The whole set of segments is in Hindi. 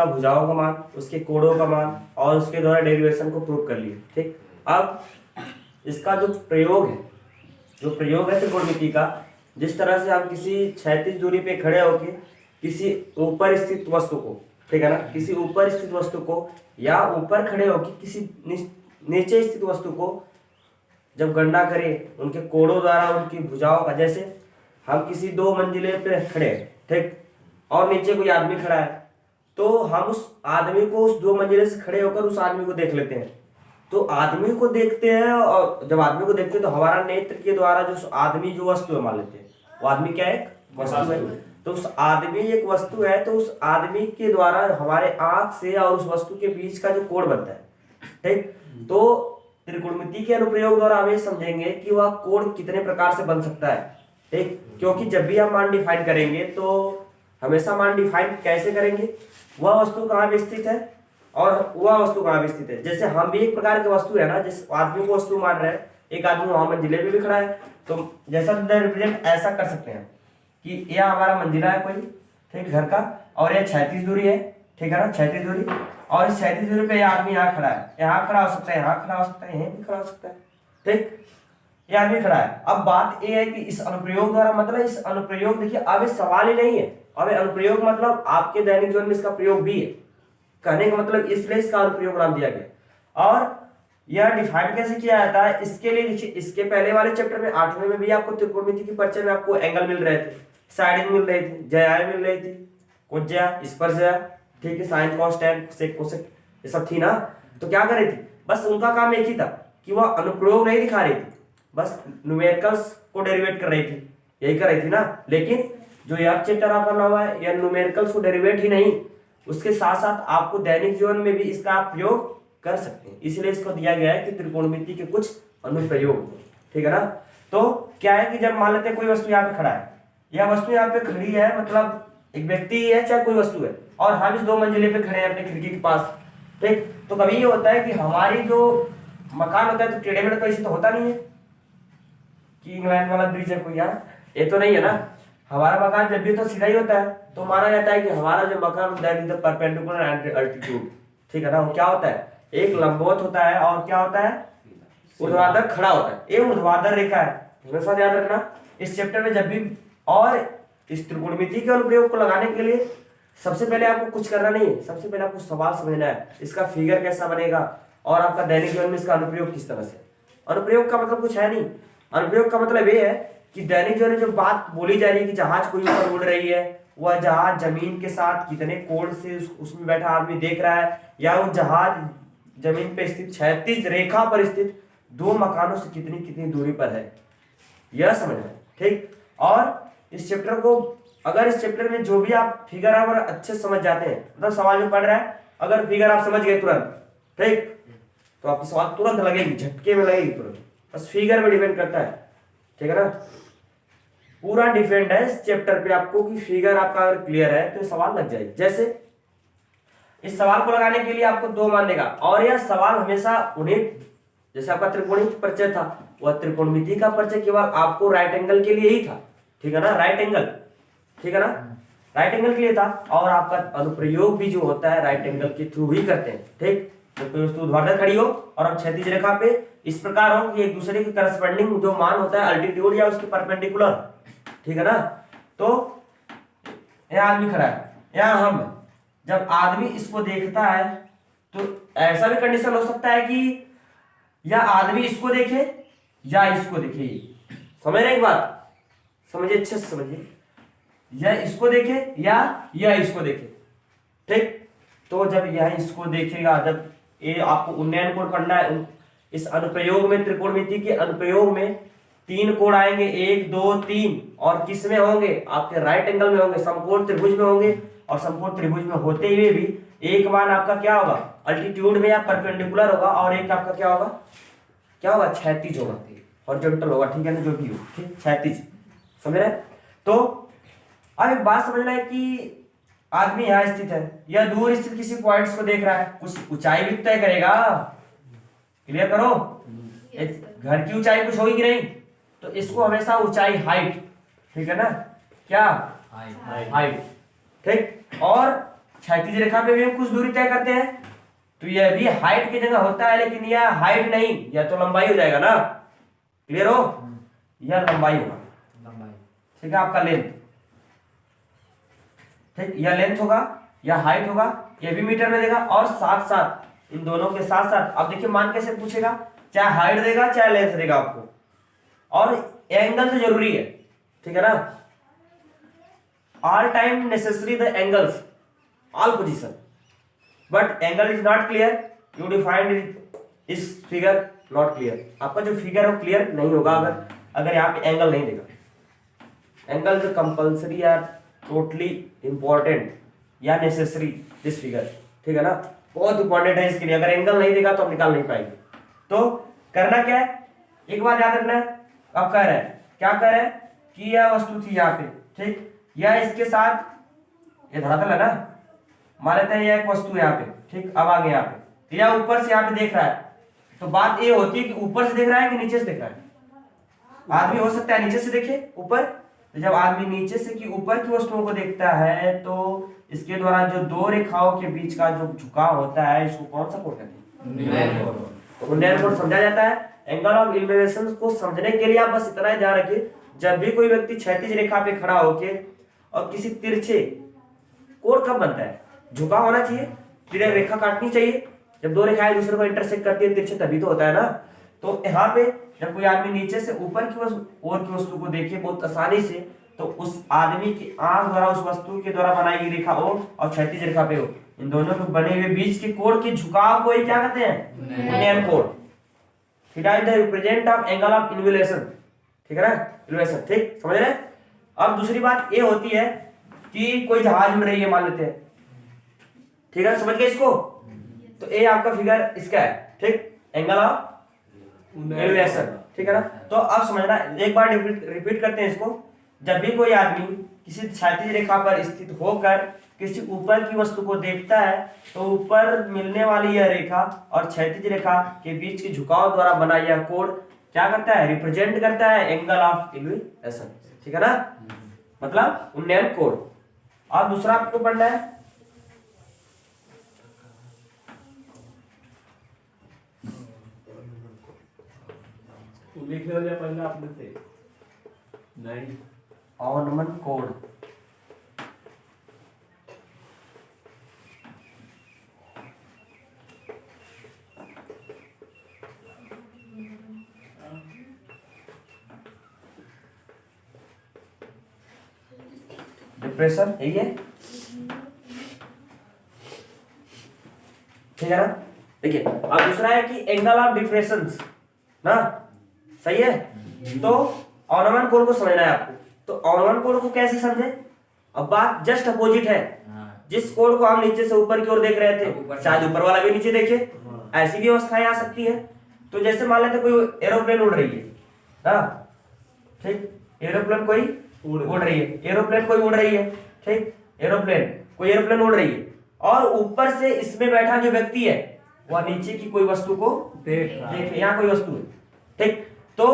उसका भुजाओं का मान, उसके कोणों का मान और उसके द्वारा डेरिवेशन को प्रूव कर लिए। ठीक, अब इसका जो प्रयोग है त्रिकोणमिति का, जिस तरह से हम किसी क्षैतिज दूरी पे खड़े होके किसी ऊपर स्थित वस्तु को, ठीक है ना, किसी ऊपर स्थित वस्तु को या ऊपर खड़े होके किसी नीचे स्थित वस्तु को जब गणना करें उनके कोणों द्वारा, उनकी भुजाओं का, जैसे हम किसी 2 मंजिले पे खड़े हैं, ठीक, और नीचे कोई आदमी खड़ा है, तो हम उस आदमी को उस 2 मंजिले से खड़े होकर उस आदमी को देख लेते हैं। तो आदमी को देखते हैं, और जब आदमी को देखते हैं तो हमारा नेत्र के द्वारा जो आदमी जो वस्तु है मान लेते हैं, वो आदमी क्या है, वस्तु है। तो उस आदमी एक वस्तु है, तो उस आदमी के द्वारा हमारे आंख से और उस वस्तु के बीच का जो कोण बनता है, ठीक, तो त्रिकोणमिति के अनुप्रयोग द्वारा हम ये समझेंगे कि वह कोण कितने प्रकार से बन सकता है। ठीक, क्योंकि जब भी हम मान डिफाइन करेंगे तो हमेशा मान डिफाइन कैसे करेंगे, वह वस्तु कहाँ पे स्थित है और वह वस्तु कहाँ पे स्थित है। जैसे हम भी एक प्रकार की वस्तु है ना, जिस आदमी को वस्तु मान रहे हैं, एक आदमी वहां मंजिले पे भी खड़ा है, तो जैसा रिप्रेजेंट ऐसा कर सकते हैं कि यह हमारा मंजिला है कोई, ठीक, घर का, और यह क्षैतिज दूरी है, ठीक है ना, क्षैतिज दूरी, और इस क्षैतिज दूरी पे यह आदमी यहाँ खड़ा है, यहाँ खड़ा हो सकता है, यहाँ खड़ा हो सकता है, यहीं भी खड़ा हो सकता है, ठीक, यह आदमी खड़ा है। अब बात यह है कि इस अनुप्रयोग द्वारा, मतलब इस अनुप्रयोग, देखिए अब ये सवाल ही नहीं है, अब अनुप्रयोग मतलब आपके दैनिक जीवन में इसका प्रयोग भी है, कहने का मतलब इसलिए इसका अनुप्रयोग नाम दिया गया। और यह डिफाइन कैसे किया जाता है, इसके लिए देखिए, इसके पहले वाले चैप्टर में 8वें में भी आपको त्रिकोणमिति की परिचय में आपको एंगल मिल रहे थे, साइड मिल रही थी, ज्याएं मिल रही थी, कोज्या, स्पर्शया, ठीक है, sine cos tan sec cosec, ये सब थी ना। तो क्या कर रही थी, बस उनका काम एक ही था कि वह अनुप्रयोग नहीं दिखा रही थी, बस न्यूमेरिकल्स को डेरिवेट कर रही थी, यही कर रही थी ना। लेकिन जो यह चैप्टर आपका नाम है, यह न्यूमेरिकल्स को डेरिवेट ही नहीं, उसके साथ साथ आपको दैनिक जीवन में भी इसका प्रयोग कर सकते हैं, इसलिए इसको दिया गया है कि त्रिकोणमिति के कुछ अनुप्रयोग, ठीक है ना। तो क्या है कि जब मान लेते हैं कोई वस्तु यहाँ पे खड़ा है, यह वस्तु यहाँ पे खड़ी है, मतलब एक व्यक्ति है चाहे कोई वस्तु है, और हम इस 2 मंजिले पे खड़े हैं अपनी खिड़की के पास, ठीक। तो कभी ये होता है कि हमारी जो मकान होता है तो टेढ़े मेढ़े तो ऐसे तो होता नहीं है कि इंग्लैंड वाला ब्रिज है कोई, यार ये तो नहीं है ना। हमारा मकान जब भी तो सीधा ही होता है, तो माना जाता है कि हमारा जो मकान that is the perpendicular altitude, ठीक है ना। वो क्या होता है, एक लंबवत होता है और क्या होता है, ऊर्ध्वाधर खड़ा होता है, ये ऊर्ध्वाधर रेखा है, हमेशा याद रखना इस चैप्टर में जब भी। और इस त्रिकोणमिति के अनुप्रयोग को लगाने के लिए सबसे पहले आपको कुछ करना नहीं है, सबसे पहले आपको सवाल समझना है, इसका फिगर कैसा बनेगा और आपका दैनिक जीवन में इसका अनुप्रयोग किस तरह से। अनुप्रयोग का मतलब कुछ है नहीं, अनुप्रयोग का मतलब ये है कि दैनिक जीवन में जो बात बोली जा रही है कि जहाज कोई ऊपर उड़ रही है, वह जहाज जमीन के साथ कितने कोण से उसमें बैठा आदमी देख रहा है, या वो जहाज जमीन पे स्थित क्षैतिज रेखा पर स्थित 2 मकानों से कितनी कितनी दूरी पर है, यह समझना है, ठीक। और इस चैप्टर को, अगर इस चैप्टर में जो भी आप फिगर अगर अच्छे समझ जाते हैं, मतलब सवाल में पढ़ रहा है, अगर फिगर आप समझ गए तुरंत, ठीक, तो आपकी सवाल तुरंत लगेगी, झटके में लगेगी तुरंत, बस फिगर में डिपेंड करता है, ठीक है ना। पूरा डिपेंड है इस चैप्टर पे आपको कि फिगर आपका अगर क्लियर है तो सवाल लग जाएगी। जैसे इस सवाल को लगाने के लिए आपको 2 मान देगा, और यह सवाल हमेशा उन्हें, जैसे आपका त्रिकोणमिति परिचय था, वह त्रिकोणमिति का परिचय केवल आपको राइट एंगल के लिए ही था, ठीक है ना, राइट एंगल, ठीक है ना, राइट एंगल के लिए था। और आपका अनुप्रयोग भी जो होता है राइट एंगल के थ्रू ही करते हैं, ठीक। तो कोई वस्तु ऊर्ध्वाधर खड़ी हो और हम क्षैतिज रेखा पे इस प्रकार हो कि एक दूसरे के करस्पेंडिंग जो मान होता है अल्टीट्यूड या उसके परपेंडिकुलर, ठीक है ना। तो यह आदमी खड़ा है, यह हम, जब आदमी इसको देखता है तो ऐसा भी कंडीशन हो सकता है कि या आदमी इसको देखे या इसको देखे, समझ रहे एक बात, समझिए अच्छे से समझिए, या इसको देखे या यह इसको देखे, ठीक। तो जब यह इसको देखेगा, जब ये आपको उन्नयन कोण पढ़ना है, इस अनुप्रयोग में, त्रिकोणमिति के अनुप्रयोग में 3 कोण आएंगे, 1 2 3, और किस में होंगे, आपके राइट एंगल में होंगे, समकोण त्रिभुज में होंगे। और समकोण त्रिभुज में होते हुए भी एक मान आपका क्या होगा, अल्टीट्यूड में या परपेंडिकुलर होगा, और एक आपका क्या होगा, क्या होगा, क्षैतिज होगा, हॉरिजॉन्टल होगा, ठीक है ना, जो भी हो, ठीक, क्षैतिज, समझ रहे। तो अब एक बात समझना है कि आदमी यहाँ स्थित है, यह दूर स्थित किसी पॉइंट्स को देख रहा है, कुछ ऊंचाई भी तय करेगा, क्लियर करो, घर की ऊंचाई कुछ होगी कि नहीं, तो इसको हमेशा ऊंचाई, हाइट, ठीक है ना, क्या हाइट, ठीक। और क्षैतिज रेखा पे भी हम कुछ दूरी तय करते हैं, तो यह भी हाइट की जगह होता है, लेकिन यह हाइट नहीं, यह तो लंबाई हो जाएगा ना, क्लियर हो, यह लंबाई होगा, ठीक है, आपका लेंथ, ठीक, यह लेंथ होगा, यह हाइट होगा, यह भी मीटर में देगा, और साथ साथ इन दोनों के साथ साथ अब देखिए मान कैसे पूछेगा, चाहे हाइट देगा चाहे लेंथ देगा आपको, और एंगल तो जरूरी है, ठीक है ना, all time necessary the angles all position, but angle is not clear, you defined इस फिगर नॉट क्लियर, आपका जो फिगर है वो क्लियर नहीं होगा अगर यहाँ पे एंगल नहीं देगा। एंगल इज कंपल्सरी या टोटली इंपॉर्टेंट या नेसेसरी दिस फिगर, ठीक है ना, बहुत इंपॉर्टेंट है इसके लिए, अगर एंगल नहीं देगा तो आप निकाल नहीं पाएंगे। तो करना क्या है, एक बात याद रखना है, अब कह रहे हैं क्या कह रहे हैं कि यह वस्तु थी यहाँ पे, ठीक, यह इसके साथ ये धरातल है ना, मान लेते हैं यह एक वस्तु है यहाँ पे, ठीक, अब आगे यहाँ पे, तो यह ऊपर से यहाँ पे देख रहा है, तो बात ये होती है कि ऊपर से देख रहा है कि नीचे से देख रहा है, आदमी हो सकता है नीचे से देखे ऊपर, तो जब आदमी नीचे से कि ऊपर की वस्तुओं को देखता है तो इसके द्वारा जो दो रेखाओं के बीच का जो झुकाव होता है इसको कौन सा कोण कहते हैं, तो नैन कोण समझा जाता है। एंगल ऑफ इल्यूमिनेशन को समझने के लिए आप बस इतना ही ध्यान रखिए, जब भी कोई व्यक्ति क्षैतिज रेखा पे खड़ा होके और किसी तिरछे कोण कब बनता है, झुका होना चाहिए, तिरछी रेखा काटनी चाहिए, जब दो रेखाएं दूसरे को इंटरसेक्ट करती है तिरछे तभी तो होता है ना। तो यहाँ पे जब कोई आदमी नीचे से ऊपर की वस्तु को देखे बहुत आसानी से, तो उस आदमी की आंख द्वारा उस वस्तु के द्वारा बनाई गई रेखा O और क्षैतिज रेखा पे O, इन दोनों के बने हुए बीच के कोण के झुकाव को ही क्या कहते हैं, नैन कोण। Theta is the represent of angle of involution, ठीक है ना, इन्वोल्यूशन, ठीक, समझ रहे हैं। अब दूसरी बात ये होती है कि कोई जहाज उड़ रही है मान लेते हैं, ठीक है, समझ गए इसको, तो ये आपका फिगर इसका है, ठीक, एंगल ऑफ इल्यूमिनेशन, ठीक है ना। तो अब समझना, एक बार रिपीट करते हैं इसको, जब भी कोई आदमी किसी क्षैतिज रेखा पर स्थित होकर किसी ऊपर की वस्तु को देखता है तो ऊपर मिलने वाली यह रेखा और क्षैतिज रेखा के बीच के झुकाव द्वारा बना यह कोण क्या करता है, रिप्रेजेंट करता है एंगल ऑफ इल्यूमिनेशन, ठीक है ना, मतलब उन्नयन कोण। अब दूसरा आपको पढ़ना है, लिखने वाले पढ़ना आपने थे नहीं, अवनमन कोण, डिप्रेशन, यही है, ठीक है ना। देखिए अब दूसरा है कि एंगल ऑफ डिप्रेशन ना, सही है, तो अवनमन कोण को समझना है आपको। तो अवनमन कोण को कैसे समझे, अब बात जस्ट अपोजिट है, जिस कोण को हम नीचे से ऊपर की ओर देख रहे थे शायद ऊपर वाला भी नीचे देखे, ऐसी भी अवस्थाएं आ सकती है। तो जैसे मान लेते कोई एरोप्लेन उड़ रही है ना, ठीक, एरोप्लेन कोई उड़ रही है, एरोप्लेन कोई उड़ रही है, ठीक, कोई एरोप्लेन उड़ रही है और ऊपर से इसमें बैठा जो व्यक्ति है वह नीचे की कोई वस्तु को देखे, यहाँ कोई वस्तु है, ठीक, तो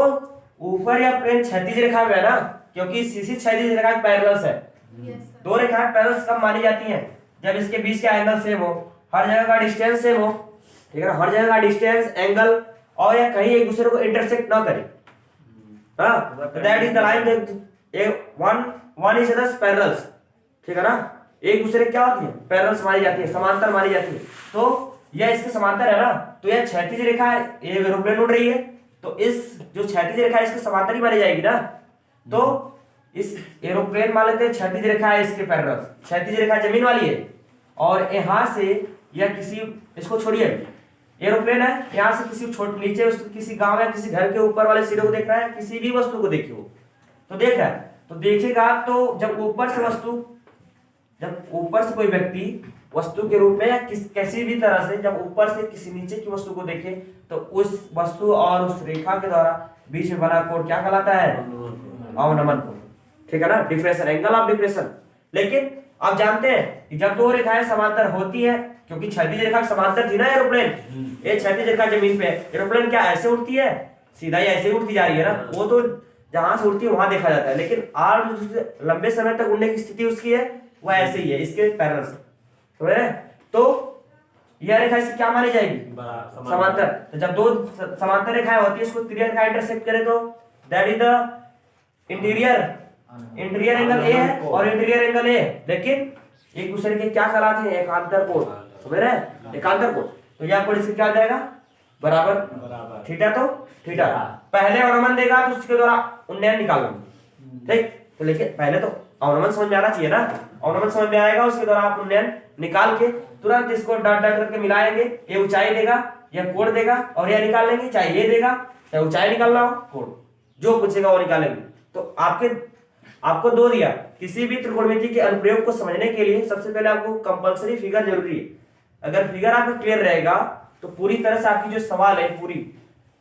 ऊपर या प्लेन क्षैतिज रेखा में है ना, क्योंकि सीसी क्षैतिज रेखा पैरेलल्स है, दो रेखाएं पैरेलल्स कब मानी जाती हैं, जब इसके बीच का एंगल सेम हो, हर जगह का डिस्टेंस सेम हो, ठीक है, हर जगह का डिस्टेंस एंगल और या कहीं एक दूसरे को इंटरसेक्ट ना करे, हाँ, that is the line one is others parallels, ठीक है ना, एक दूसरे क्या होती है, पैरेलल्स मानी जाती है, समांतर मानी जाती है। तो यह इसके समांतर है ना, तो यह क्षैतिज रेखा है, ये एरोप्लेन उड़ रही है, तो इस जो क्षैतिज रेखा है इसके समांतर ही मानी जाएगी ना। तो इस एरोप्लेन मान लेते हैं क्षैतिज रेखा है इसके पैरेलल, क्षैतिज रेखा जमीन वाली है और यहाँ से या किसी, इसको छोड़िए, एरोप्लेन है, यहाँ से किसी नीचे किसी गांव या किसी घर के ऊपर वाले सिरे को देख रहा है, किसी भी वस्तु को देखिए वो तो देख रहा है, तो देखेगा तो जब ऊपर से कोई व्यक्ति वस्तु के रूप में या किसी भी तरह से जब ऊपर से किसी नीचे की वस्तु को देखे तो उस वस्तु और उस रेखा के द्वारा बीच में बना कोण क्या कहलाता है, अवनमन कोण, ठीक है ना, डिप्रेशन, एंगल ऑफ डिप्रेशन। लेकिन आप जानते हैं कि जब दो रेखाएं समांतर होती है, क्योंकि क्षैतिज रेखा समांतर थी ना एरोप्लेन, ये क्षैतिज रेखा जमीन पे, एरोप्लेन क्या ऐसे उड़ती है, सीधा ही ऐसे उड़ती जा रही है ना, वो तो जहां से उड़ती है वहां देखा जाता है, लेकिन और लंबे समय तक उड़ने की स्थिति उसकी है वह ऐसे ही है, इसके पैरेलल से, समझ रहे? तो यह रेखा इससे क्या मानी जाएगी? समांतर। तो जब दो समांतर रेखाएं होती है इसको त्रिज्या रेखा इंटरसेक्ट करे तो that is the interior angle A है और इंटीरियर एंगल ए है, लेकिन एक दूसरे के क्या कहलाते हैं? एकांतर कोण। समझ रहे? एकांतर कोण। तो यह कोण इससे क्या आ जाएगा? बराबर थीटा। तो थीटा पहले अनुमान देगा तो उसके द्वारा उन्नयन निकाल लेंगे। ठीक, तो लेकिन पहले तो अनुमान समझ में आना चाहिए ना। अनुमान समझ में आएगा, उसके द्वारा आप उन्नयन निकाल के तुरंत इसको डॉट डॉट करके मिलाएंगे। ये ऊंचाई देगा, यह कोण देगा और यह निकाल लेंगे। चाहे ये देगा, चाहे ऊंचाई निकालना हो, कोण जो पूछेगा वो निकालेंगे। तो आपको दो दिया। किसी भी त्रिकोणमिति के अनुप्रयोग को समझने के लिए सबसे पहले आपको कंपलसरी फिगर जरूरी है। अगर फिगर आपका क्लियर रहेगा तो पूरी तरह से आपकी जो सवाल है पूरी,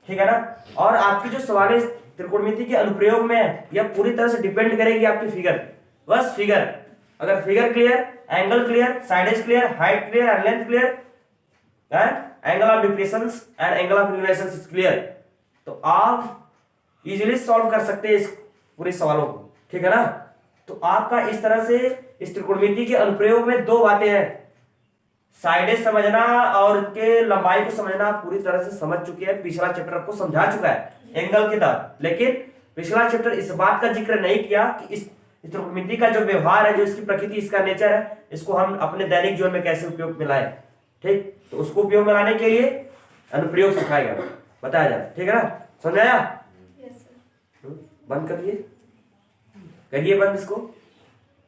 ठीक है ना, और आपकी जो सवाल है त्रिकोणमिति के अनुप्रयोग में है, यह पूरी तरह से डिपेंड करेगी आपकी फिगर। बस फिगर, अगर figure clear, angle clear, sides clear, height clear and length clear and angle of depressions and angle of elevations is clear, तो आप इजीली सॉल्व कर सकते हैं इस पूरे सवालों को। ठीक है ना? तो आपका इस तरह से इस त्रिकोणमिति के अनुप्रयोग में दो बातें हैं, साइडेज समझना और उनके लंबाई को समझना। आप पूरी तरह से समझ चुके हैं, पिछला चैप्टर आपको समझा चुका है एंगल के तहत, लेकिन पिछला चैप्टर इस बात का जिक्र नहीं किया कि इस त्रिकोणमिति का जो व्यवहार है, जो इसकी प्रकृति, इसका नेचर है, इसको हम अपने दैनिक जीवन में कैसे उपयोग में लाए। ठीक, तो उसको उपयोग में लाने के लिए अनुप्रयोग सिखाएगा, बताया जाए। ठीक है ना? समझ आया? बंद करिए, करिए बंद इसको।